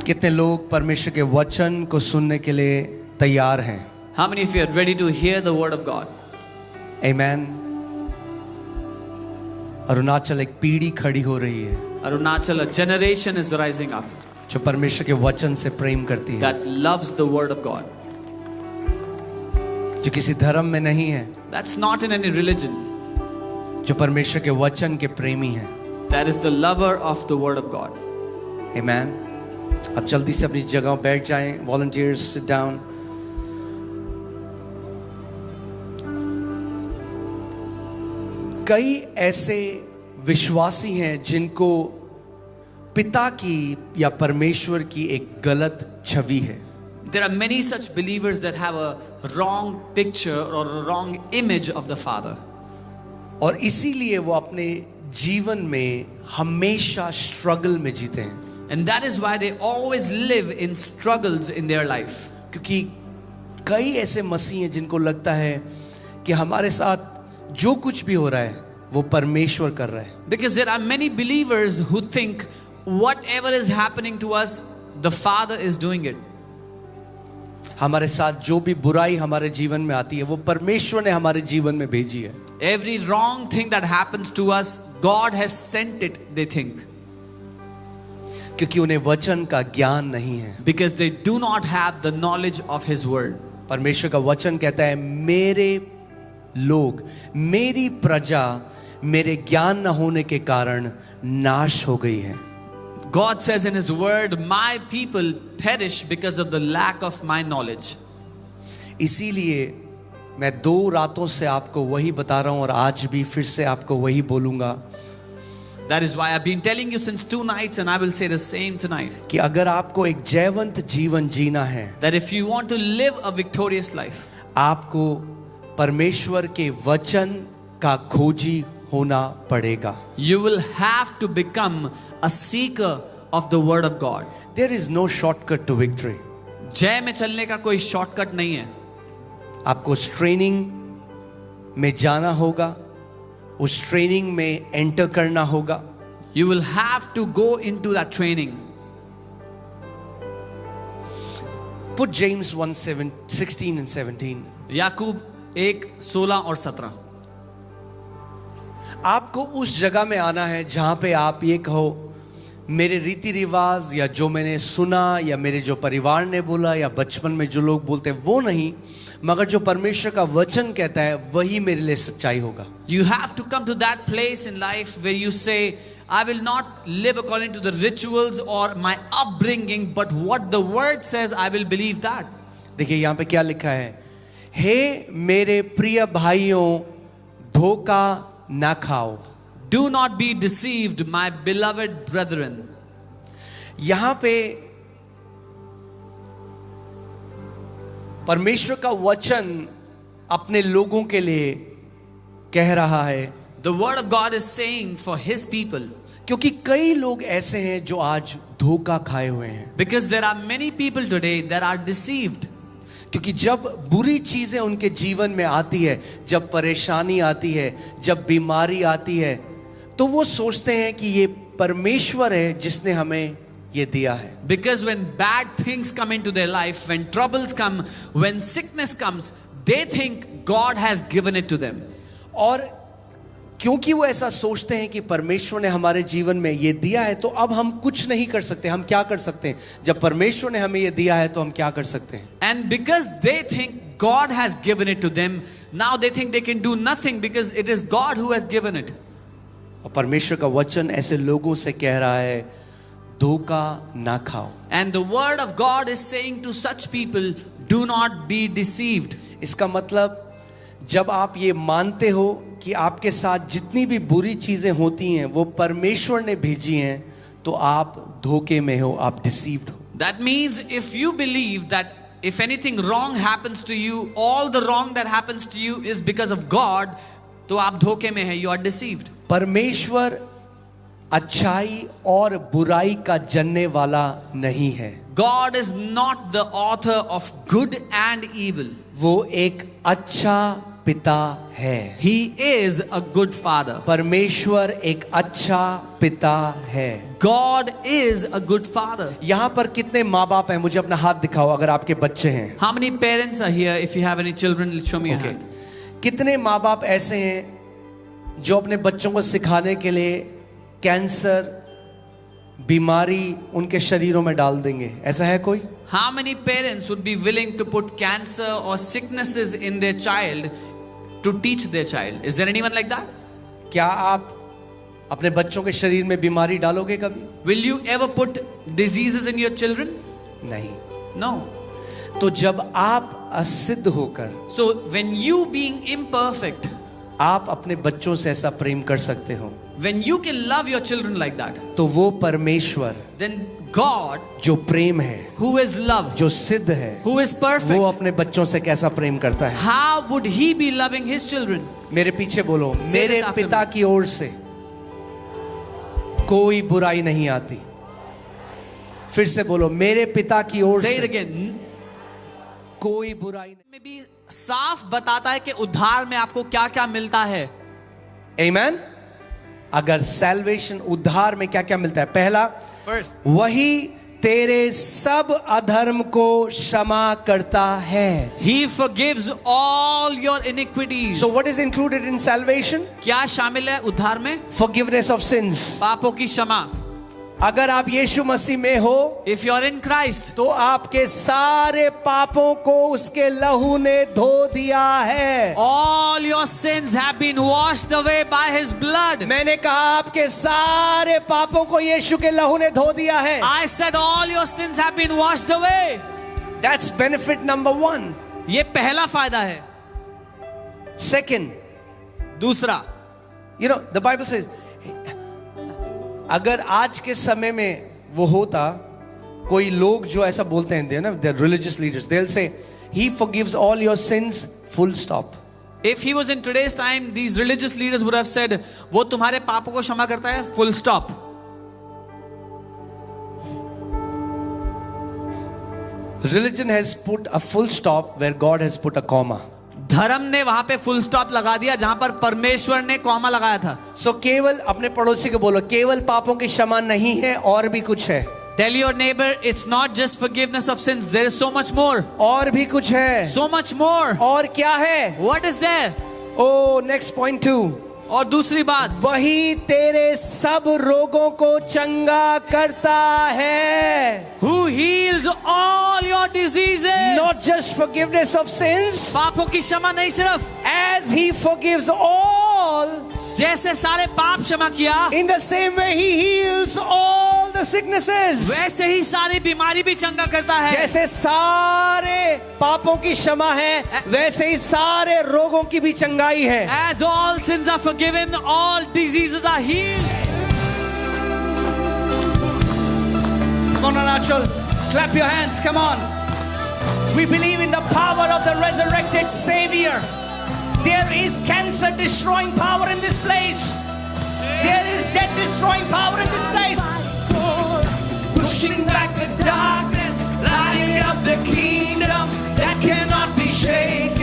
कितने लोग परमेश्वर के वचन को सुनने के लिए तैयार हैं? How many of you are ready to hear the word of God? आमेन। अरुणाचल एक पीढ़ी खड़ी हो रही है Arunachal, a generation is rising up जो परमेश्वर के वचन से प्रेम करती है, that loves the word of God. जो किसी धर्म में नहीं है, That's not in any religion. जो परमेश्वर के वचन के प्रेमी है। That is the lover of the word of God. आमेन। अब जल्दी से अपनी जगह बैठ जाएं। Volunteers sit down. कई ऐसे विश्वासी हैं जिनको पिता की या परमेश्वर की एक गलत छवि है। There are many such believers that have a wrong picture or a wrong image of the Father. और इसीलिए वो अपने जीवन में हमेशा स्ट्रगल में जीते हैं। And that is why they always live in struggles in their life. क्योंकि कई ऐसे मसीह हैं जिनको लगता है कि हमारे साथ जो कुछ भी हो रहा है वो परमेश्वर कर रहा है। Because there are many believers who think whatever is happening to us, the Father is doing it. हमारे साथ जो भी बुराई हमारे जीवन में आती है वो परमेश्वर ने हमारे जीवन में भेजी है। Every wrong thing that happens to us, God has sent it, they think. क्योंकि उन्हें वचन का ज्ञान नहीं है। Because they do not have the knowledge of His word. परमेश्वर का वचन कहता है मेरे लोग, मेरी प्रजा मेरे ज्ञान न होने के कारण नाश हो गई है। God says in His word, my people perish because of the lack of my knowledge. इसीलिए मैं 2 रातों से आपको वही बता रहा हूं और आज भी फिर से आपको वही बोलूंगा। That is why I've been telling you since 2 nights and I will say the same tonight. कि अगर आपको एक जयवंत जीवन जीना है, That if you want to live a victorious life, आपको परमेश्वर के वचन का खोजी होना पड़ेगा। you will have to become a seeker of the word of God. There is no shortcut to victory. जय में चलने का कोई शॉर्टकट नहीं है। आपको उस ट्रेनिंग में जाना होगा, उस ट्रेनिंग में एंटर करना होगा। You will have to go into that training. Put James 1:16 and 17. याकूब 1:16 और 17। आपको उस जगह में आना है जहां पे आप ये कहो मेरे रीति रिवाज या जो मैंने सुना या मेरे जो परिवार ने बोला या बचपन में जो लोग बोलते हैं वो नहीं, मगर जो परमेश्वर का वचन कहता है वही मेरे लिए सच्चाई होगा। You have to come to that place in life where you say, I will not live according to the rituals or my upbringing, but what the word says, I will believe that. देखिए यहाँ पे क्या लिखा है, हे मेरे प्रिय भाइयों धोखा ना खाओ। Do not be deceived, my beloved brethren. यहाँ पे परमेश्वर का वचन अपने लोगों के लिए कह रहा है। The word of God is saying for His people. क्योंकि कई लोग ऐसे हैं जो आज धोखा खाए हुए हैं। Because there are many people today that are deceived. क्योंकि जब बुरी चीजें उनके जीवन में आती है, जब परेशानी आती है, जब बीमारी आती है, तो वो सोचते हैं कि ये परमेश्वर है जिसने हमें ये दिया है। Because when bad things come into their life, when troubles come, when sickness comes, they think God has given it to them. और क्योंकि वो ऐसा सोचते हैं कि परमेश्वर ने हमारे जीवन में ये दिया है तो अब हम कुछ नहीं कर सकते। हम क्या कर सकते हैं? जब परमेश्वर ने हमें ये दिया है तो हम क्या कर सकते हैं? And because they think God has given it to them, now they think they can do nothing because it is God who has given it. और परमेश्वर का वचन ऐसे लोगों से कह रहा है धोखा ना खाओ। And the word of God is saying to such people, do not be deceived. इसका मतलब जब आप ये मानते हो कि आपके साथ जितनी भी बुरी चीजें होती हैं वो परमेश्वर ने भेजी हैं, तो आप धोखे में हो, आप डिसीव्ड हो। That means if you believe that if anything wrong happens to you, all the wrong that happens to you is because of God, तो आप धोखे में हैं, you are deceived. परमेश्वर अच्छाई और बुराई का जनने वाला नहीं है। God is not the author of good and evil. वो एक अच्छा पिता है। He is a good father. परमेश्वर एक अच्छा पिता है। God is a good father. यहाँ पर कितने माँ बाप हैं? मुझे अपना हाथ दिखाओ अगर आपके बच्चे हैं। How many parents are here? If you have any children, show me your Okay. hand. कितने माँ बाप ऐसे हैं जो अपने बच्चों को सिखाने के लिए कैंसर बीमारी उनके शरीरों में डाल देंगे? ऐसा है कोई? How many parents would be willing to put cancer or sicknesses in their child to teach their child? Is there anyone like that? क्या आप अपने बच्चों के शरीर में बीमारी डालोगे कभी? Will you ever put diseases in your children? नहीं। No. तो जब आप असिद्ध होकर So when you being imperfect, आप अपने बच्चों से ऐसा प्रेम कर सकते हो, when you can love your children like that, तो वो परमेश्वर then God, जो प्रेम है, who is love, जो सिद्ध है, who is वो perfect, अपने बच्चों से कैसा प्रेम करता है? how would he be loving his children? मेरे पीछे बोलो, Say मेरे this after पिता me. की ओर से कोई बुराई नहीं आती। फिर से बोलो, मेरे पिता की ओर Say it से again. कोई बुराई नहीं। में भी साफ बताता है कि उद्धार में आपको क्या क्या मिलता है। आमेन। अगर सैल्वेशन, उद्धार में क्या क्या मिलता है? पहला, First, वही तेरे सब अधर्म को क्षमा करता है। he forgives all your iniquities. So what is included in salvation? क्या शामिल है उद्धार में? Forgiveness of sins. पापों की क्षमा। अगर आप यीशु मसीह में हो If you are in Christ, तो आपके सारे पापों को उसके लहू ने धो दिया है। all your sins have been washed away by his blood. मैंने कहा आपके सारे पापों को यीशु के लहू ने धो दिया है। I said all your sins have been washed away. That's benefit number 1. ये पहला फायदा है। Second, दूसरा, you know the Bible says, अगर आज के समय में वो होता, कोई लोग जो ऐसा बोलते हैं ना, they're religious leaders, they'll say he forgives all your sins, full stop. if he was in today's time, these religious leaders would have said, वो तुम्हारे पापों को क्षमा करता है, full stop. Religion has put a full stop where God has put a comma. धर्म ने वहां पे फुल स्टॉप लगा दिया जहां पर परमेश्वर ने कॉमा लगाया था। So केवल अपने पड़ोसी को बोलो, केवल पापों की क्षमा नहीं है, और भी कुछ है। Tell your neighbor, it's not just forgiveness of sins, there is so much more. और भी कुछ है। So much more. और क्या है? What is there? Oh, next point 2. और दूसरी बात, वही तेरे सब रोगों को चंगा करता है। who heals all your diseases. Not just forgiveness of sins, पापों की क्षमा नहीं, सिर्फ as he forgives all, जैसे सारे पाप क्षमा किया, in the same way he heals all the sicknesses. वैसे ही सारी बीमारी भी चंगा करता है। जैसे सारे पापों की क्षमा है, वैसे ही सारे रोगों की भी चंगाई है। As all sins are forgiven, all diseases are healed. Come on, Arachal, clap your hands, come on. We believe in the power of the resurrected Savior. There is cancer destroying power in this place. There is death destroying power in this place. Pushing back the darkness, lighting up the kingdom that cannot be shaken.